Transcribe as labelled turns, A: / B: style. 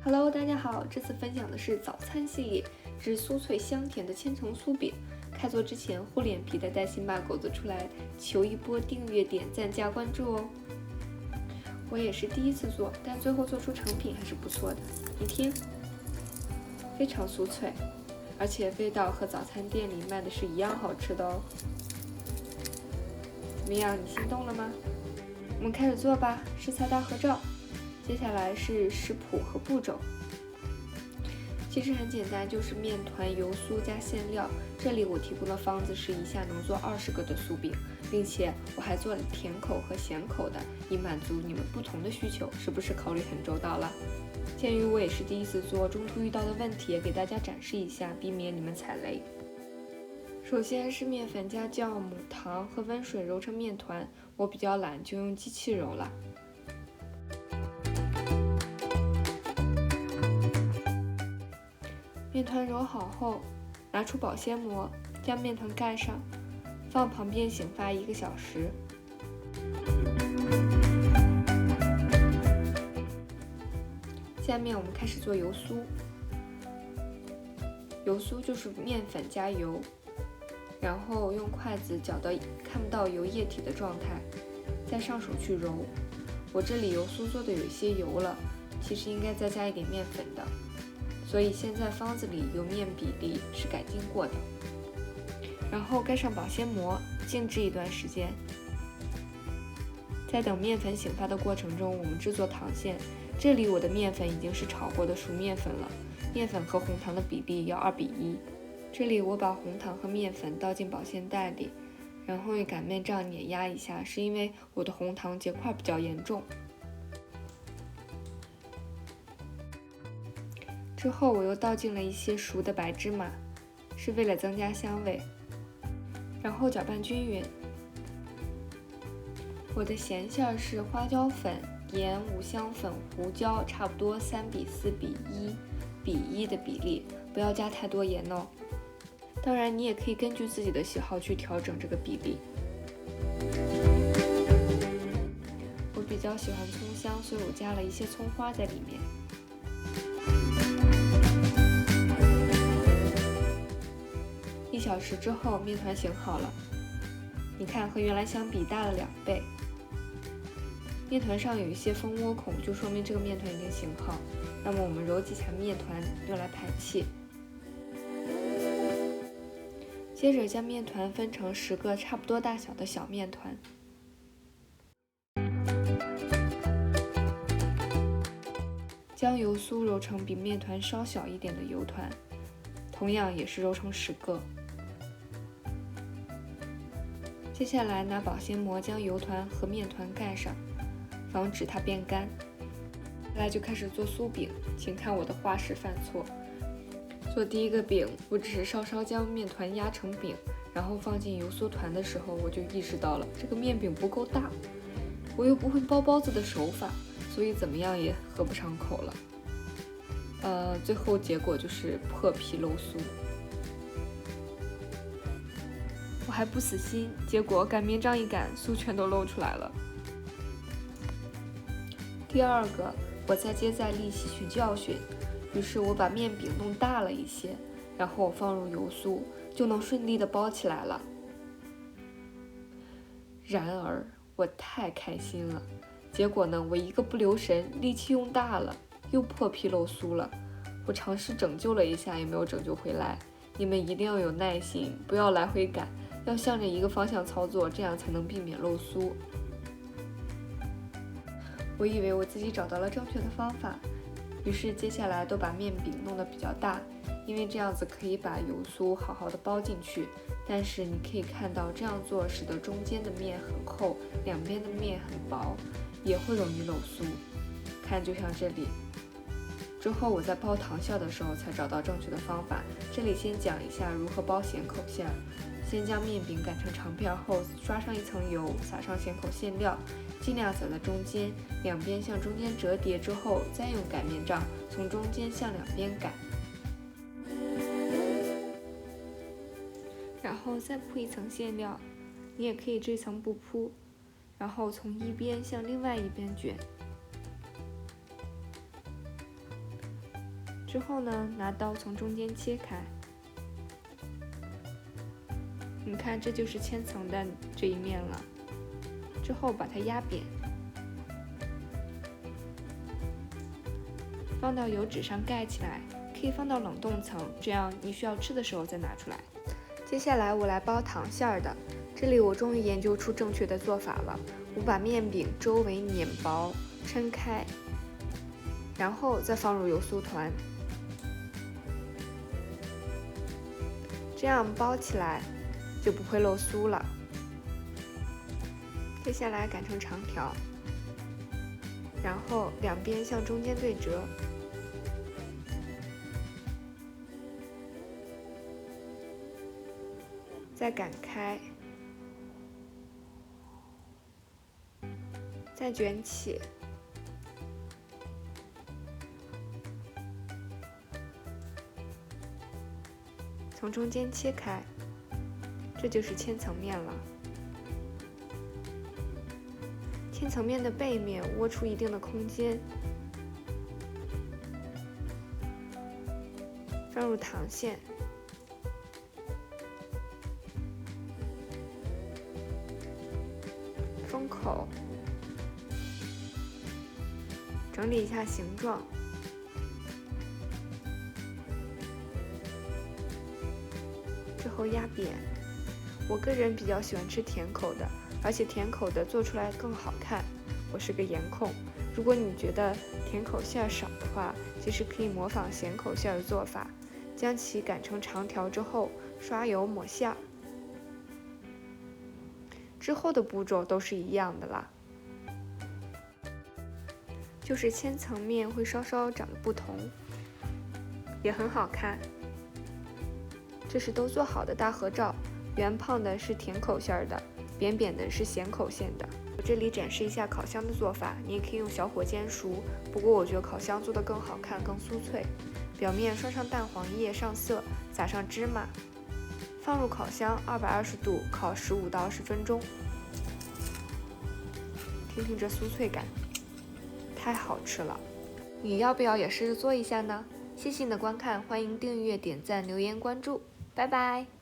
A: Hello， 大家好，这次分享的是早餐系列之酥脆香甜的千层酥饼。开做之前，厚脸皮的带新把狗子出来求一波订阅、点赞、加关注哦。我也是第一次做，但最后做出成品还是不错的。你听，非常酥脆，而且味道和早餐店里卖的是一样好吃的哦。怎么样，你心动了吗？我们开始做吧，食材大合照。接下来是食谱和步骤。其实很简单，就是面团、油酥加馅料。这里我提供的方子是一下能做20个的酥饼，并且我还做了甜口和咸口的，以满足你们不同的需求，是不是考虑很周到了？鉴于我也是第一次做，中途遇到的问题也给大家展示一下，避免你们踩雷。首先是面粉加酵母、糖和温水揉成面团，我比较懒，就用机器揉了。面团揉好后，拿出保鲜膜，将面团盖上，放旁边醒发1个小时。下面我们开始做油酥。油酥就是面粉加油，然后用筷子搅到看不到油液体的状态，再上手去揉。我这里油酥做的有一些油了，其实应该再加一点面粉的。所以现在方子里油面比例是改进过的。然后盖上保鲜膜，静置一段时间。在等面粉醒发的过程中，我们制作糖馅。这里我的面粉已经是炒过的熟面粉了，面粉和红糖的比例要2:1。这里我把红糖和面粉倒进保鲜袋里，然后用擀面杖碾压一下，是因为我的红糖结块比较严重。之后我又倒进了一些熟的白芝麻，是为了增加香味，然后搅拌均匀。我的咸馅是花椒粉、盐、五香粉、胡椒，差不多3:4:1:1的比例，不要加太多盐哦。当然，你也可以根据自己的喜好去调整这个比例。我比较喜欢葱香，所以我加了一些葱花在里面。1小时之后，面团醒好了，你看和原来相比大了2倍。面团上有一些蜂窝孔，就说明这个面团已经醒好。那么我们揉几下面团用来排气。接着将面团分成10个差不多大小的小面团。将油酥揉成比面团稍小一点的油团，同样也是揉成10个。接下来拿保鲜膜将油团和面团盖上，防止它变干。接下来就开始做酥饼，请看我的花式犯错。做第一个饼，我只是稍稍将面团压成饼，然后放进油酥团的时候，我就意识到了这个面饼不够大，我又不会包包子的手法，所以怎么样也合不上口了。最后结果就是破皮漏酥。我还不死心，结果擀面杖一擀，酥全都露出来了。第二个，我再接再厉，吸取教训，于是我把面饼弄大了一些，然后我放入油酥，就能顺利的包起来了。然而我太开心了，结果呢，我一个不留神，力气用大了，又破皮漏酥了。我尝试拯救了一下，也没有拯救回来。你们一定要有耐心，不要来回擀，要向着一个方向操作，这样才能避免漏酥。我以为我自己找到了正确的方法，于是接下来都把面饼弄得比较大，因为这样子可以把油酥好好的包进去。但是你可以看到，这样做使得中间的面很厚，两边的面很薄，也会容易漏酥。看，就像这里。之后我在包糖馅的时候才找到正确的方法。这里先讲一下如何包咸口馅。先将面饼擀成长片后，刷上一层油，撒上咸口馅料，尽量撒在中间，两边向中间折叠之后，再用擀面杖从中间向两边擀，然后再铺一层馅料。你也可以这层不铺，然后从一边向另外一边卷。之后呢，拿刀从中间切开。你看，这就是千层的这一面了。之后把它压扁，放到油纸上盖起来，可以放到冷冻层，这样你需要吃的时候再拿出来。接下来我来包糖馅儿的，这里我终于研究出正确的做法了。我把面饼周围碾薄，抻开，然后再放入油酥团，这样包起来就不会漏酥了。接下来擀成长条，然后两边向中间对折，再擀开，再卷起，从中间切开，这就是千层面了。千层面的背面窝出一定的空间，放入糖馅，封口，整理一下形状，之后压扁。我个人比较喜欢吃甜口的，而且甜口的做出来更好看。我是个颜控，如果你觉得甜口馅少的话，其实可以模仿咸口馅的做法，将其擀成长条之后，刷油抹馅儿。之后的步骤都是一样的啦，就是千层面会稍稍长得不同，也很好看。这是都做好的大合照，圆胖的是甜口馅的，扁扁的是咸口馅的。我这里展示一下烤箱的做法，你也可以用小火煎熟，不过我觉得烤箱做得更好看，更酥脆。表面刷上蛋黄液上色，撒上芝麻，放入烤箱220度烤15到20分钟。听听这酥脆感，太好吃了！你要不要也试着做一下呢？谢谢你的观看，欢迎订阅、点赞、留言、关注，拜拜。